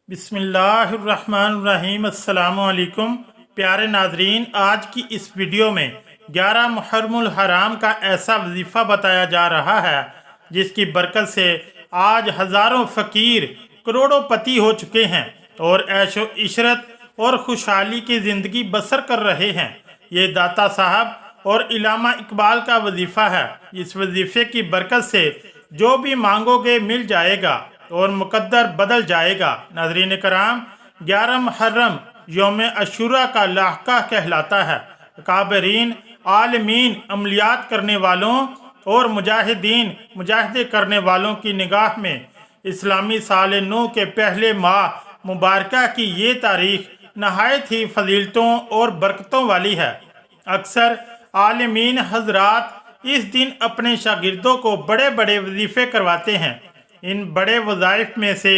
बिस्मिल्लाहिर्रहमानिर्रहीम। अस्सलामु अलैकुम प्यारे नाजरीन, आज की इस वीडियो में 11 मुहर्रमुल हराम का ऐसा वजीफ़ा बताया जा रहा है जिसकी बरकत से आज हज़ारों फ़कीर करोड़ों पति हो चुके हैं और ऐशो इशरत और खुशहाली की ज़िंदगी बसर कर रहे हैं। ये दाता साहब और इलामा इकबाल का वजीफ़ा है। इस वजीफ़े की बरकत से जो भी मांगोगे मिल जाएगा और मुकद्दर बदल जाएगा। नाज़रीन कराम, 11 मुहर्रम यौम अशूरा का लाहका कहलाता है। काबरीन, आलमीन, अमलियात करने वालों और मुजाहिदीन, मुजाहिदे करने वालों की निगाह में इस्लामी साल नू के पहले माह मुबारका की ये तारीख नहायत ही फजीलतों और बरकतों वाली है। अक्सर आलमीन हजरात इस दिन अपने शागिर्दों को बड़े बड़े वजीफ़े करवाते हैं। इन बड़े वज़ाइफ में से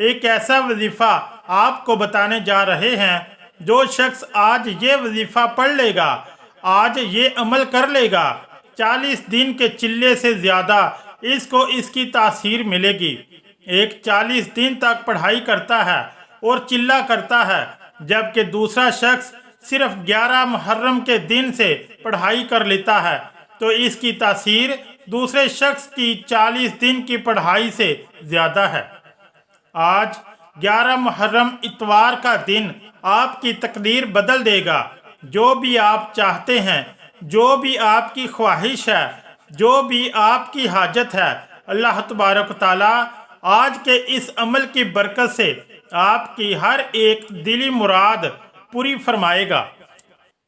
एक ऐसा वजीफ़ा आपको बताने जा रहे हैं। जो शख्स आज ये वजीफ़ा पढ़ लेगा, आज ये अमल कर लेगा, 40 दिन के चिल्ले से ज़्यादा इसको इसकी तासीर मिलेगी। एक 40 दिन तक पढ़ाई करता है और चिल्ला करता है, जबकि दूसरा शख्स सिर्फ 11 मुहर्रम के दिन से पढ़ाई कर लेता है तो इसकी तासीर दूसरे शख्स की 40 दिन की पढ़ाई से ज़्यादा है। आज 11 मुहर्रम इतवार का दिन आपकी तकदीर बदल देगा। जो भी आप चाहते हैं, जो भी आपकी ख्वाहिश है, जो भी आपकी हाजत है, अल्लाह तबारक ताला आज के इस अमल की बरकत से आपकी हर एक दिली मुराद पूरी फरमाएगा।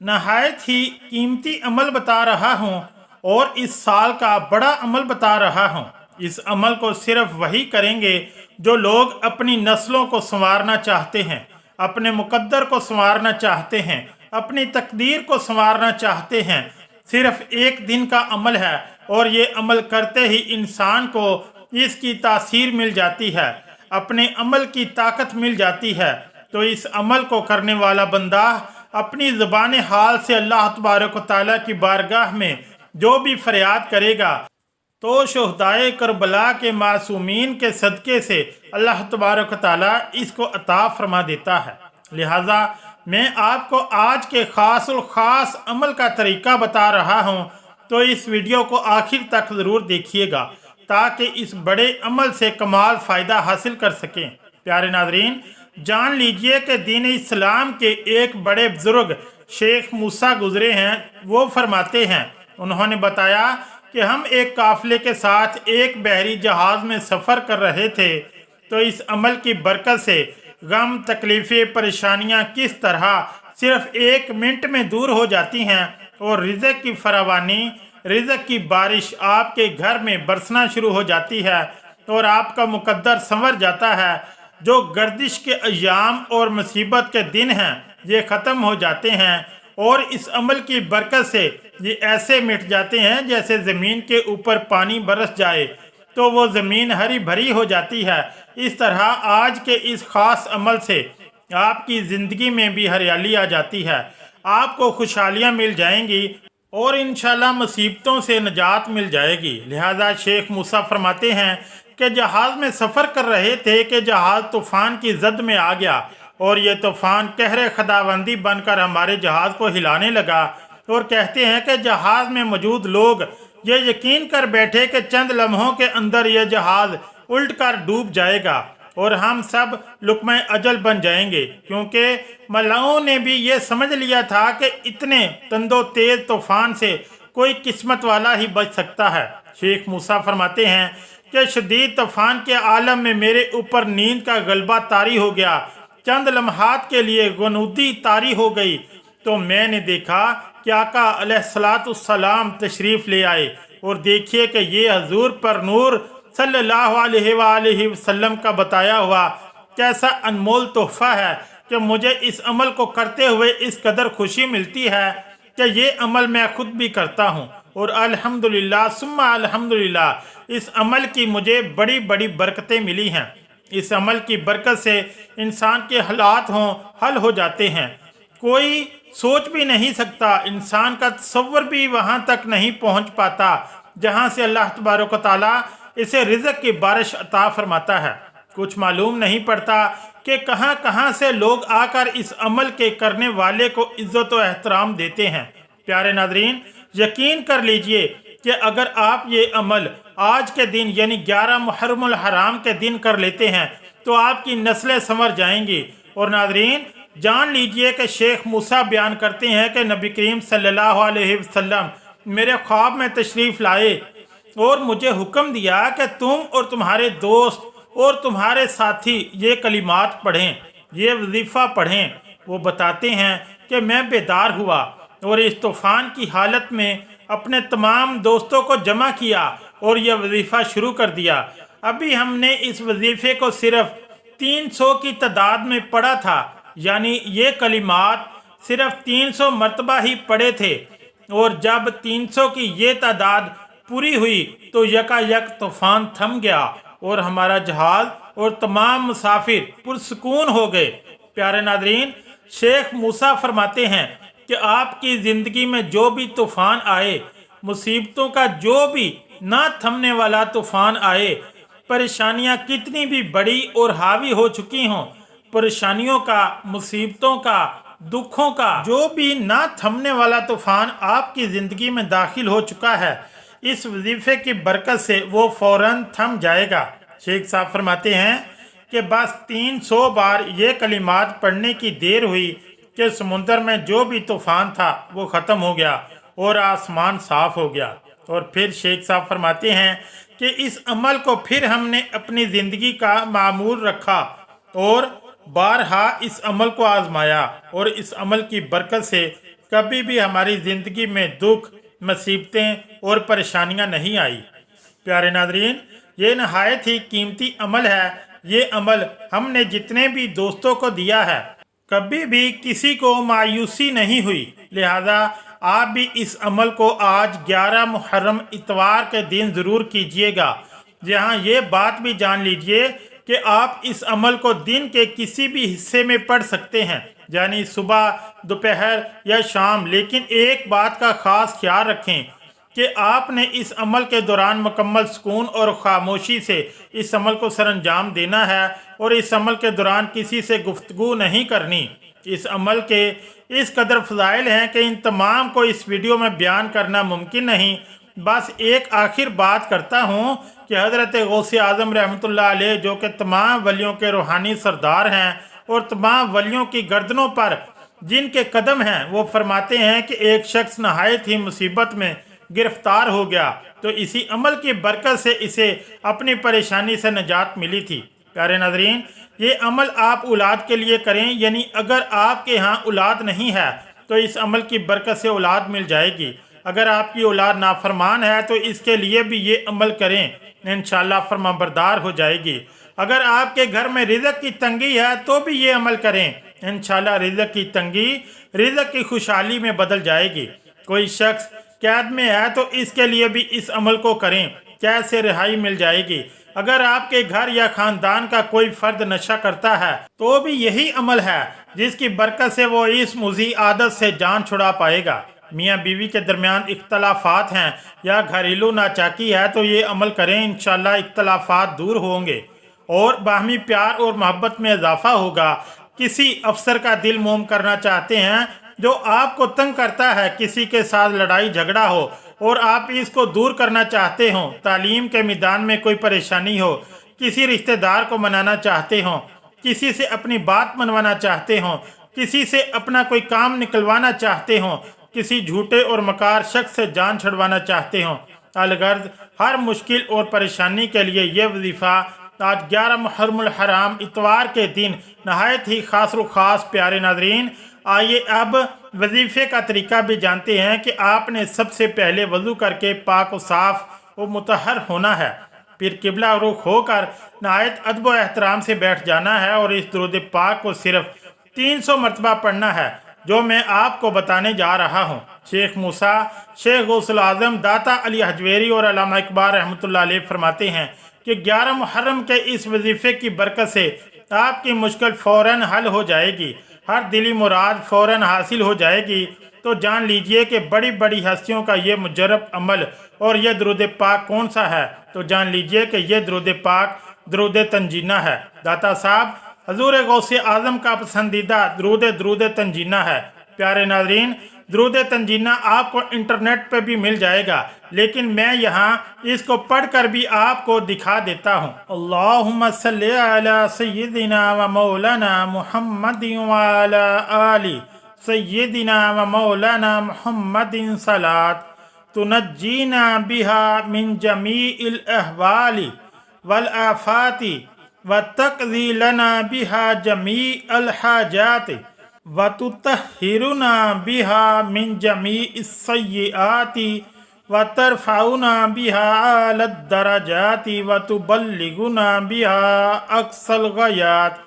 नहायत ही कीमती अमल बता रहा हूँ और इस साल का बड़ा अमल बता रहा हूँ। इस अमल को सिर्फ वही करेंगे जो लोग अपनी नस्लों को संवारना चाहते हैं, अपने मुकद्दर को संवारना चाहते हैं, अपनी तकदीर को संवारना चाहते हैं। सिर्फ एक दिन का अमल है और ये अमल करते ही इंसान को इसकी तासीर मिल जाती है, अपने अमल की ताकत मिल जाती है। तो इस अमल को करने वाला बंदा अपनी ज़बान हाल से अल्लाह तबारक व तआला की बारगाह में जो भी फरियाद करेगा तो शुहदाए करबला के मासूमीन के सदक़े से अल्लाह तबारक व तआला इसको अता फरमा देता है। लिहाजा मैं आपको आज के ख़ास अमल का तरीका बता रहा हूँ, तो इस वीडियो को आखिर तक ज़रूर देखिएगा ताकि इस बड़े अमल से कमाल फ़ायदा हासिल कर सकें। प्यारे नाज़रीन, जान लीजिए कि दीन इस्लाम के एक बड़े बुजुर्ग शेख मूसा गुजरे हैं। वो फरमाते हैं, उन्होंने बताया कि हम एक काफ़िले के साथ एक बहरी जहाज़ में सफ़र कर रहे थे तो इस अमल की बरकत से गम, तकलीफ़ें, परेशानियां किस तरह सिर्फ 1 मिनट में दूर हो जाती हैं और रिज़्क़ की फरावानी, रिज़्क़ की बारिश आपके घर में बरसना शुरू हो जाती है और आपका मुकद्दर संवर जाता है। जो गर्दिश के अय्याम और मुसीबत के दिन हैं ये ख़त्म हो जाते हैं और इस अमल की बरकत से ये ऐसे मिट जाते हैं जैसे ज़मीन के ऊपर पानी बरस जाए तो वो ज़मीन हरी भरी हो जाती है। इस तरह आज के इस ख़ास अमल से आपकी ज़िंदगी में भी हरियाली आ जाती है, आपको खुशहालियाँ मिल जाएंगी और इंशाल्लाह मुसीबतों से निजात मिल जाएगी। लिहाजा शेख मूसा फरमाते हैं कि जहाज़ में सफ़र कर रहे थे कि जहाज़ तूफ़ान की जद में आ गया और ये तूफ़ान कहरे खुदाबंदी बनकर हमारे जहाज़ को हिलाने लगा। और कहते हैं कि जहाज़ में मौजूद लोग ये यकीन कर बैठे कि चंद लम्हों के अंदर यह जहाज़ उल्ट कर डूब जाएगा और हम सब लुक़्मा अजल बन जाएंगे, क्योंकि मलाओं ने भी ये समझ लिया था कि इतने तंदो तेज़ तूफ़ान से कोई किस्मत वाला ही बच सकता है। शेख मूसा फरमाते हैं कि शदीद तूफ़ान के आलम में मेरे ऊपर नींद का गलबा तारी हो गया। चंद लम्हात के लिए गुनूदी तारी हो गई तो मैंने देखा कि आका अलैहिस्सलाम तशरीफ़ ले आए और देखिए कि ये हजूर पर नूर सल्लल्लाहु अलैहि वसल्लम का बताया हुआ कैसा अनमोल तोहफ़ा है कि मुझे इस अमल को करते हुए इस कदर खुशी मिलती है कि ये अमल मैं खुद भी करता हूँ और अल्हम्दुलिल्लाह सुम्मा अल्हम्दुलिल्लाह इस अमल की मुझे बड़ी बड़ी बरकतें मिली हैं। इस अमल की बरकत से इंसान के हालात हल हो जाते हैं। कोई सोच भी नहीं सकता, इंसान का तसव्वुर भी वहाँ तक नहीं पहुँच पाता जहाँ से अल्लाह तबारक व तआला इसे रिज़्क़ की बारिश अता फरमाता है। कुछ मालूम नहीं पड़ता کہ कहाँ कहाँ से लोग आकर इस अमल के करने वाले को इज्जत व एहतराम देते हैं। प्यारे नाजरीन, यकीन कर लीजिए कि अगर आप ये अमल आज के दिन यानी 11 मुहर्रमुल हराम के दिन कर लेते हैं तो आपकी नस्लें संवर जाएंगी। और नाजरीन, जान लीजिए कि शेख मूसा बयान करते हैं कि नबी करीम सल्लल्लाहु अलैहि वसल्लम मेरे ख्वाब में तशरीफ़ लाए और मुझे हुक्म दिया कि तुम और तुम्हारे दोस्त और तुम्हारे साथी ये कलिमात पढ़ें, ये वजीफ़ा पढ़ें। वो बताते हैं कि मैं बेदार हुआ और इस तूफ़ान की हालत में अपने तमाम दोस्तों को जमा किया और यह वजीफ़ा शुरू कर दिया। अभी हमने इस वजीफ़े को सिर्फ 300 की तादाद में पढ़ा था, यानी ये कलिमात सिर्फ 300 मरतबा ही पढ़े थे। और जब 300 की ये तादाद पूरी हुई तो यकायक तूफ़ान थम गया और हमारा जहाज़ और तमाम मुसाफिर पुरसुकून हो गए। प्यारे नादरीन, शेख मूसा फरमाते हैं कि आपकी ज़िंदगी में जो भी तूफ़ान आए, मुसीबतों का जो भी ना थमने वाला तूफ़ान आए, परेशानियां कितनी भी बड़ी और हावी हो चुकी हों, परेशानियों का, मुसीबतों का, दुखों का जो भी ना थमने वाला तूफ़ान आपकी ज़िंदगी में दाखिल हो चुका है, इस वजीफ़े की बरकत से वो फ़ौरन थम जाएगा। शेख साहब फरमाते हैं कि बस 300 बार ये कलिमात पढ़ने की देर हुई कि समुंदर में जो भी तूफ़ान था वो ख़त्म हो गया और आसमान साफ़ हो गया। और फिर शेख साहब फरमाते हैं कि इस अमल को फिर हमने अपनी ज़िंदगी का मामूल रखा और बारहा इस अमल को आजमाया और इस अमल की बरकत से कभी भी हमारी ज़िंदगी में दुख, मुसीबतें और परेशानियां नहीं आई। प्यारे नादरीन, ये नहायत ही कीमती अमल है। ये अमल हमने जितने भी दोस्तों को दिया है, कभी भी किसी को मायूसी नहीं हुई। लिहाजा आप भी इस अमल को आज 11 मुहर्रम इतवार के दिन ज़रूर कीजिएगा। जहाँ ये बात भी जान लीजिए कि आप इस अमल को दिन के किसी भी हिस्से में पढ़ सकते हैं, यानी सुबह, दोपहर या शाम। लेकिन एक बात का ख़ास ख्याल रखें कि आपने इस अमल के दौरान मुकम्मल सुकून और ख़ामोशी से इस अमल को सरअंजाम देना है और इस अमल के दौरान किसी से गुफ्तगू नहीं करनी। इस अमल के इस कदर फ़ज़ाइल हैं कि इन तमाम को इस वीडियो में बयान करना मुमकिन नहीं। बस एक आखिर बात करता हूँ कि हज़रत गौसे आज़म रहमतुल्लाह अलैह, जो कि तमाम वलियों के रूहानी सरदार हैं और तमाम वलियों की गर्दनों पर जिनके कदम हैं, वो फरमाते हैं कि एक शख्स नहायत ही मुसीबत में गिरफ्तार हो गया तो इसी अमल की बरकत से इसे अपनी परेशानी से निजात मिली थी। प्यारे नाज़रीन, ये अमल आप औलाद के लिए करें, यानी अगर आपके यहाँ औलाद नहीं है तो इस अमल की बरकत से औलाद मिल जाएगी। अगर आपकी औलाद नाफरमान है तो इसके लिए भी ये अमल करें, इंशाअल्लाह फरमाबरदार हो जाएगी। अगर आपके घर में रिज़्क़ की तंगी है तो भी ये अमल करें, इंशाअल्लाह रिज़्क़ की तंगी रिज़्क़ की खुशहाली में बदल जाएगी। कोई शख्स कैद में है तो इसके लिए भी इस अमल को करें, कैद से रिहाई मिल जाएगी। अगर आपके घर या ख़ानदान का कोई फ़र्द नशा करता है तो भी यही अमल है जिसकी बरकत से वो इस मुज़ी आदत से जान छुड़ा पाएगा। मियाँ बीवी के दरमियान इख्तलाफात हैं या घरेलू नाचाकी है तो ये अमल करें, इंशाअल्लाह इख्तलाफात दूर होंगे और बाहमी प्यार और मोहब्बत में इजाफा होगा। किसी अफसर का दिल मोम करना चाहते हैं जो आपको तंग करता है, किसी के साथ लड़ाई झगड़ा हो और आप इसको दूर करना चाहते हो, तालीम के मैदान में कोई परेशानी हो, किसी रिश्तेदार को मनाना चाहते हो, किसी से अपनी बात मनवाना चाहते हो, किसी से अपना कोई काम निकलवाना चाहते हो, किसी झूठे और मकार शख्स से जान छुड़वाना चाहते हो, अलगर्ज हर मुश्किल और परेशानी के लिए यह वजीफ़ा आज 11 मुहर्रमुल हराम इतवार के दिन नहायत ही ख़ास व ख़ास। प्यारे नाज़रीन, आइए अब वजीफ़े का तरीका भी जानते हैं कि आपने सबसे पहले वज़ू करके पाक व साफ़ व मुतहर होना है, फिर किबला रुख होकर नहायत अदब व एहतराम से बैठ जाना है और इस दुरूद पाक को सिर्फ 300 मरतबा पढ़ना है जो मैं आपको बताने जा रहा हूँ। शेख मूसा, शेख गौसुल आज़म, दाता अली हजवेरी और अल्लामा इकबाल रहमतुल्लाह अलैह फरमाते हैं कि 11 मुहर्रम के इस वजीफ़े की बरकत से आपकी मुश्किल फ़ौरन हल हो जाएगी, हर दिली मुराद फ़ौरन हासिल हो जाएगी। तो जान लीजिए कि बड़ी बड़ी हस्तियों का ये मुजरब अमल और यह दरूद पाक कौन सा है। तो जान लीजिए कि यह दरूद पाक दरूद तंजीना है। दाता साहब हजूर गौसे आज़म का पसंदीदा दरूद तंजीना है। प्यारे नाज़रीन, दरूद तंजीना आपको इंटरनेट पे भी मिल जाएगा, लेकिन मैं यहाँ इसको पढ़कर भी आपको दिखा देता हूँ। अल्लाहुम्मा सल्ली अला सय्यिदिना व मौलाना मुहम्मदिन व अला आलि सय्यिदिना व मौलाना मुहम्मदिन सलात तुनज्जीना बिहा मिन जमीइल अहवाली वल आफाती व तक़ज़ी लना बिहा जमीअल हाजाति व तुतहिरुना बिहा मिन जमीइस सय्यिआति व तरफ़उना बिहा अलद दरजाति व तुबल्लिगुना बिहा अक़सल ग़ायात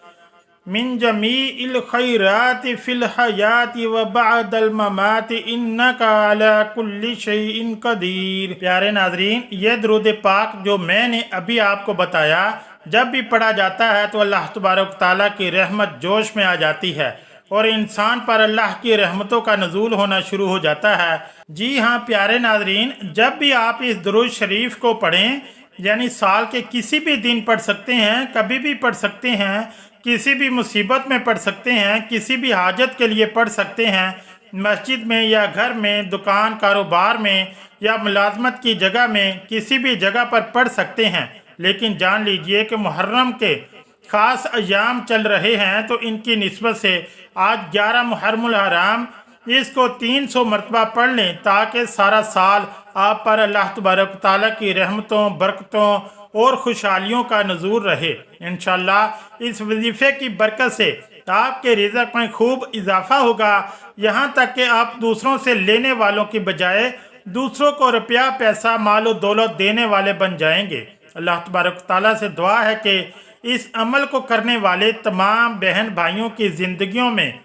मिन जमीइल खैराति फ़िल हयाति व बअदल ममाति इन्नका अला कुल्लि शैइन क़दीर। प्यारे नाज़रीन, ये दरूद पाक जो मैंने अभी आपको बताया, जब भी पढ़ा जाता है तो अल्लाह तबारक ताला की रहमत जोश में आ जाती है और इंसान पर अल्लाह की रहमतों का नज़ूल होना शुरू हो जाता है। जी हाँ प्यारे नाज़रीन, जब भी आप इस दुरूद शरीफ को पढ़ें, यानी साल के किसी भी दिन पढ़ सकते हैं, कभी भी पढ़ सकते हैं, किसी भी मुसीबत में पढ़ सकते हैं, किसी भी हाजत के लिए पढ़ सकते हैं, मस्जिद में या घर में, दुकान कारोबार में या मुलाजमत की जगह में, किसी भी जगह पर पढ़ सकते हैं। लेकिन जान लीजिए कि मुहर्रम के ख़ास अयाम चल रहे हैं, तो इनकी निस्बत से आज 11 मुहर्रमुल हराम इसको 300 मरतबा पढ़ लें, ताकि सारा साल आप पर अल्लाह तबारक ताला की रहमतों, बरकतों और खुशहालियों का नज़ूर रहे। इंशाअल्लाह इस वजीफ़े की बरकत से आपके रिज़्क़ में खूब इजाफ़ा होगा, यहाँ तक कि आप दूसरों से लेने वालों की बजाय दूसरों को रुपया पैसा मालो दौलत देने वाले बन जाएंगे। अल्लाह तबारक ताला से दुआ है कि इस अमल को करने वाले तमाम बहन भाइयों की ज़िंदगियों में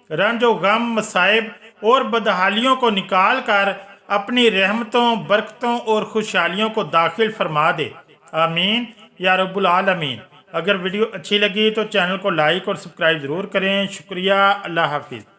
रंज व गम, मसाइब और बदहालियों को निकाल कर अपनी रहमतों, बरकतों और खुशहालियों को दाखिल फरमा दे। आमीन या रब्बुल आलमीन। अगर वीडियो अच्छी लगी तो चैनल को लाइक और सब्सक्राइब ज़रूर करें। शुक्रिया। अल्लाह हाफिज़।